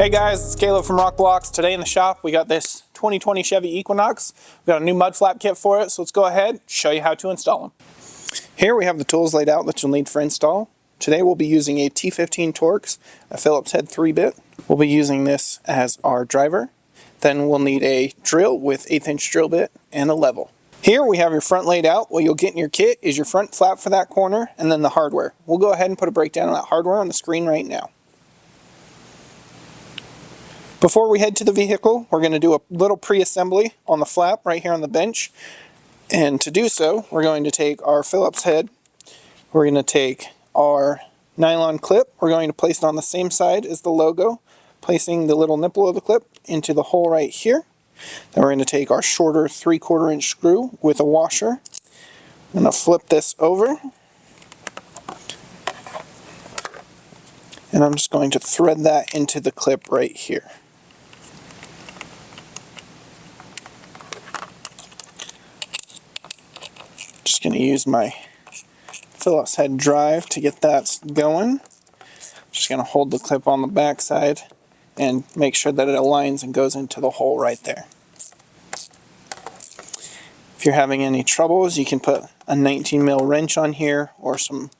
Hey guys, it's Caleb from Rokblokz. Today in the shop we got this 2020 Chevy Equinox. We got a new mud flap kit for it, so let's go ahead and show you how to install them. Here we have the tools laid out that you'll need for install. Today we'll be using a T15 Torx, a Phillips head 3-bit. We'll be using this as our driver. Then we'll need a drill with 1/8 inch drill bit and a level. Here we have your front laid out. What you'll get in your kit is your front flap for that corner and then the hardware. We'll go ahead and put a breakdown of that hardware on the screen right now. Before we head to the vehicle, we're going to do a little pre-assembly on the flap right here on the bench. And to do so, we're going to take our Phillips head, we're going to take our nylon clip, we're going to place it on the same side as the logo, placing the little nipple of the clip into the hole right here. Then we're going to take our shorter 3/4 inch screw with a washer. I'm going to flip this over. And I'm just going to thread that into the clip right here. Just going to use my Phillips head drive to get that going. Just going to hold the clip on the back side and make sure that it aligns and goes into the hole right there. If you're having any troubles, you can put a 19mm wrench on here or some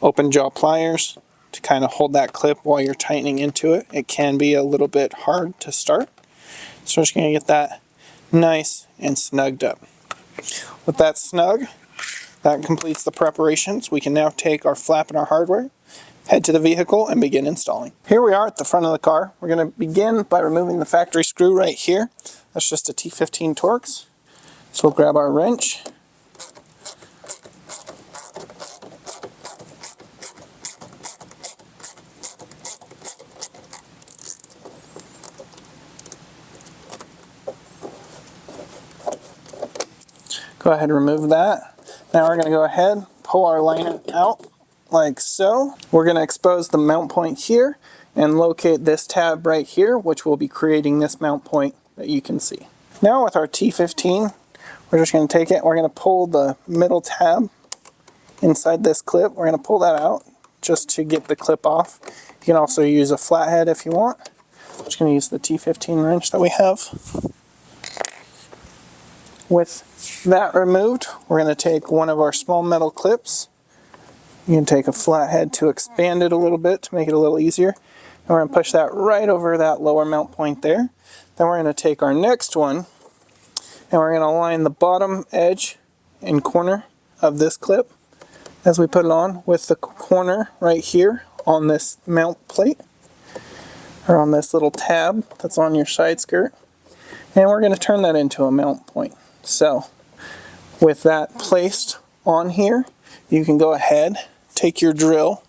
open jaw pliers to kind of hold that clip while you're tightening into it. It can be a little bit hard to start. So we're just going to get that nice and snugged up. With that snug, that completes the preparations. We can now take our flap and our hardware, head to the vehicle, and begin installing. Here we are at the front of the car. We're going to begin by removing the factory screw right here. That's just a T15 Torx. So we'll grab our wrench. Go ahead and remove that. Now we're going to go ahead, pull our liner out like so. We're going to expose the mount point here and locate this tab right here, which will be creating this mount point that you can see. Now with our T15, we're just going to take it, we're going to pull the middle tab inside this clip. We're going to pull that out just to get the clip off. You can also use a flathead if you want. I'm just going to use the T15 wrench that we have. With that removed, we're going to take one of our small metal clips. You can take a flathead to expand it a little bit to make it a little easier. And we're going to push that right over that lower mount point there. Then we're going to take our next one and we're going to align the bottom edge and corner of this clip as we put it on with the corner right here on this mount plate or on this little tab that's on your side skirt. And we're going to turn that into a mount point. So with that placed on here, you can go ahead, take your drill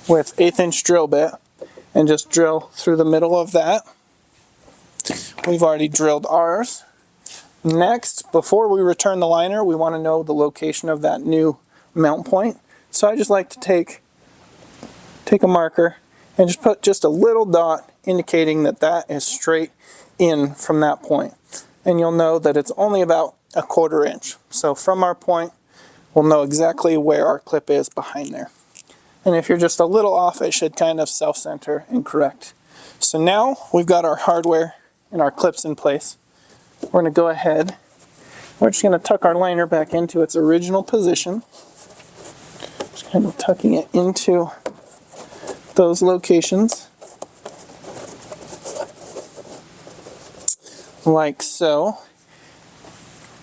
with 1/8 inch drill bit and just drill through the middle of that. We've already drilled ours. Next, before we return the liner, we want to know the location of that new mount point. So I just like to take a marker and just put just a little dot indicating that that is straight in from that point. And you'll know that it's only about 1/4 inch. So from our point, we'll know exactly where our clip is behind there. And if you're just a little off, it should kind of self-center and correct. So now we've got our hardware and our clips in place. We're going to go ahead. We're just going to tuck our liner back into its original position. Just kind of tucking it into those locations. Like so.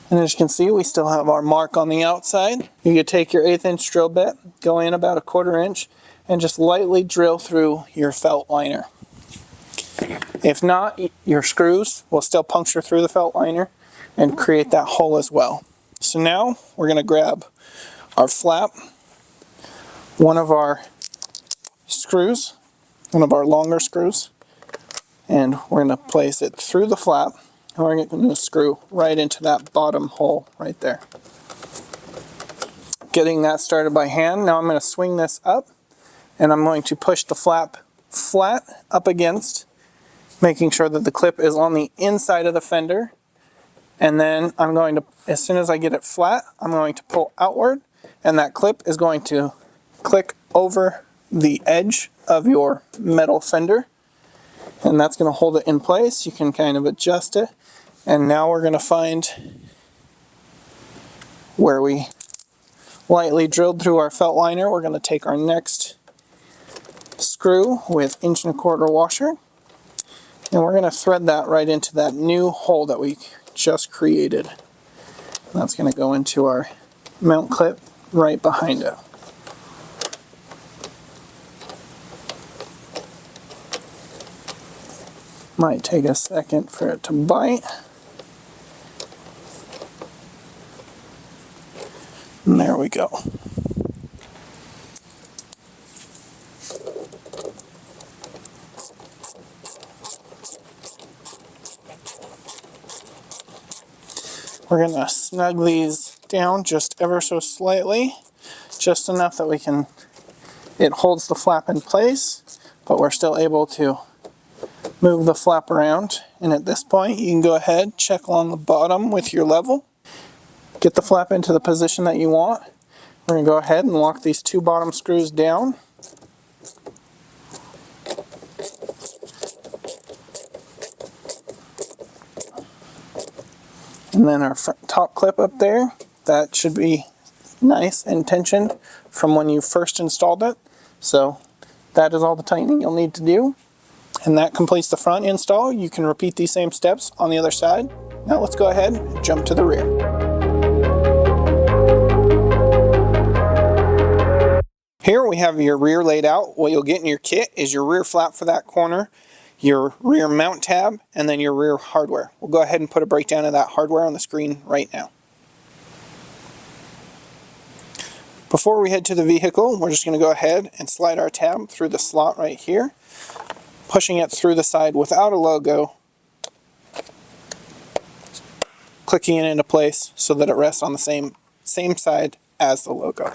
And as you can see, we still have our mark on the outside. You could take your 1/8 inch drill bit, go in about 1/4 inch, and just lightly drill through your felt liner. If not, your screws will still puncture through the felt liner and create that hole as well. So now we're going to grab our flap, one of our screws, one of our longer screws, and we're going to place it through the flap. And we're going to screw right into that bottom hole right there. Getting that started by hand. Now I'm going to swing this up and I'm going to push the flap flat up against, making sure that the clip is on the inside of the fender. And then I'm going to, as soon as I get it flat, I'm going to pull outward and that clip is going to click over the edge of your metal fender, and that's going to hold it in place. You can kind of adjust it, and now we're going to find where we lightly drilled through our felt liner. We're going to take our next screw with 1¼ washer, and we're going to thread that right into that new hole that we just created. That's going to go into our mount clip right behind it. Might take a second for it to bite. And there we go. We're going to snug these down just ever so slightly, just enough that it holds the flap in place, but we're still able to move the flap around. And at this point, you can go ahead, check along the bottom with your level, get the flap into the position that you want. We're going to go ahead and lock these 2 bottom screws down. And then our top clip up there, that should be nice and tensioned from when you first installed it. So that is all the tightening you'll need to do. And that completes the front install. You can repeat these same steps on the other side. Now let's go ahead and jump to the rear. Here we have your rear laid out. What you'll get in your kit is your rear flap for that corner, your rear mount tab, and then your rear hardware. We'll go ahead and put a breakdown of that hardware on the screen right now. Before we head to the vehicle, we're just going to go ahead and slide our tab through the slot right here, pushing it through the side without a logo, clicking it into place so that it rests on the same side as the logo.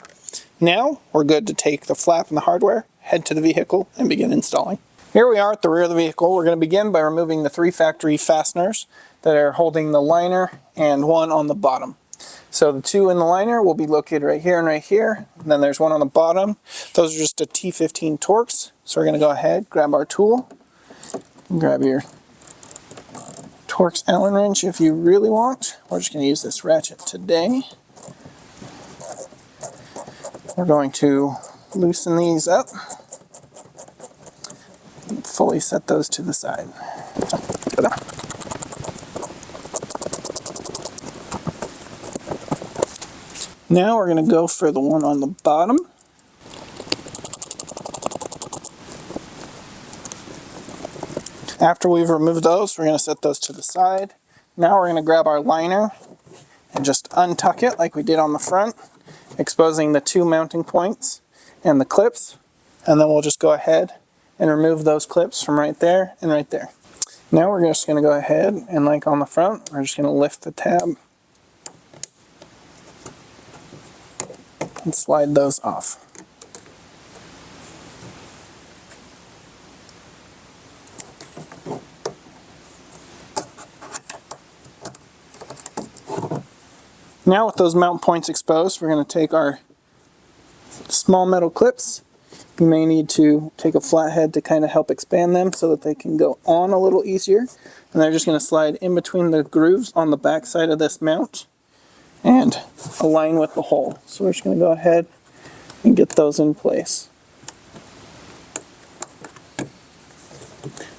Now we're good to take the flap and the hardware, head to the vehicle, and begin installing. Here we are at the rear of the vehicle. We're going to begin by removing the 3 factory fasteners that are holding the liner and 1 on the bottom. So the 2 in the liner will be located right here and right here. And then there's 1 on the bottom. Those are just a T15 Torx. So we're going to go ahead, grab our tool, grab your Torx Allen wrench if you really want. We're just going to use this ratchet today. We're going to loosen these up. Fully set those to the side. Now we're going to go for the 1 on the bottom. After we've removed those, we're going to set those to the side. Now we're going to grab our liner and just untuck it like we did on the front, exposing the 2 mounting points and the clips, and then we'll just go ahead and remove those clips from right there and right there. Now we're just going to go ahead and, like on the front, we're just going to lift the tab and slide those off. Now with those mount points exposed, we're going to take our small metal clips. You may need to take a flathead to kind of help expand them so that they can go on a little easier. And they're just going to slide in between the grooves on the back side of this mount and align with the hole. So we're just going to go ahead and get those in place.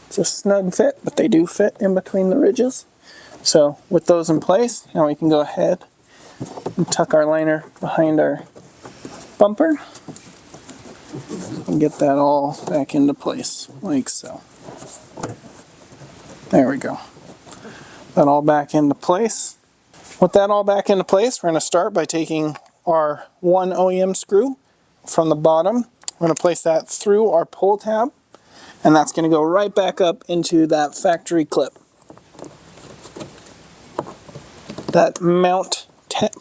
It's a snug fit, but they do fit in between the ridges. So with those in place, now we can go ahead and tuck our liner behind our bumper and get that all back into place, like so. There we go. That all back into place. With that all back into place, we're going to start by taking our 1 OEM screw from the bottom. We're going to place that through our pull tab, and that's going to go right back up into that factory clip. That mount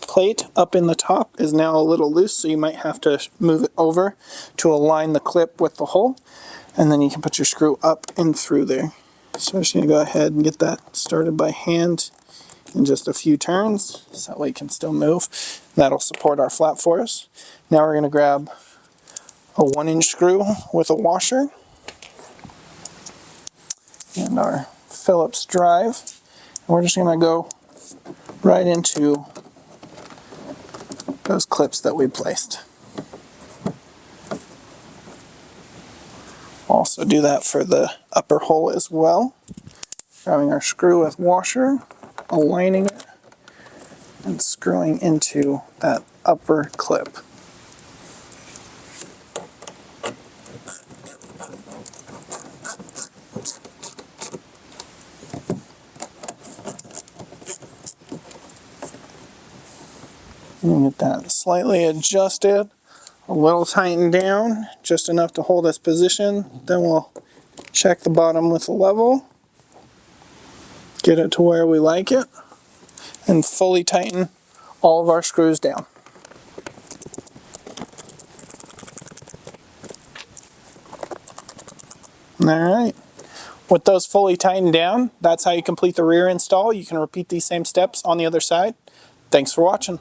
plate up in the top is now a little loose, so you might have to move it over to align the clip with the hole, and then you can put your screw up and through there. So I'm just going to go ahead and get that started by hand in just a few turns, so that way it can still move. That'll support our flap for us. Now we're going to grab a 1-inch screw with a washer, and our Phillips drive. And we're just going to go right into those clips that we placed. Also do that for the upper hole as well. Grabbing our screw with washer, aligning it, and screwing into that upper clip. And get that slightly adjusted, a little tightened down, just enough to hold its position. Then we'll check the bottom with a level, get it to where we like it, and fully tighten all of our screws down. Alright, with those fully tightened down, that's how you complete the rear install. You can repeat these same steps on the other side. Thanks for watching.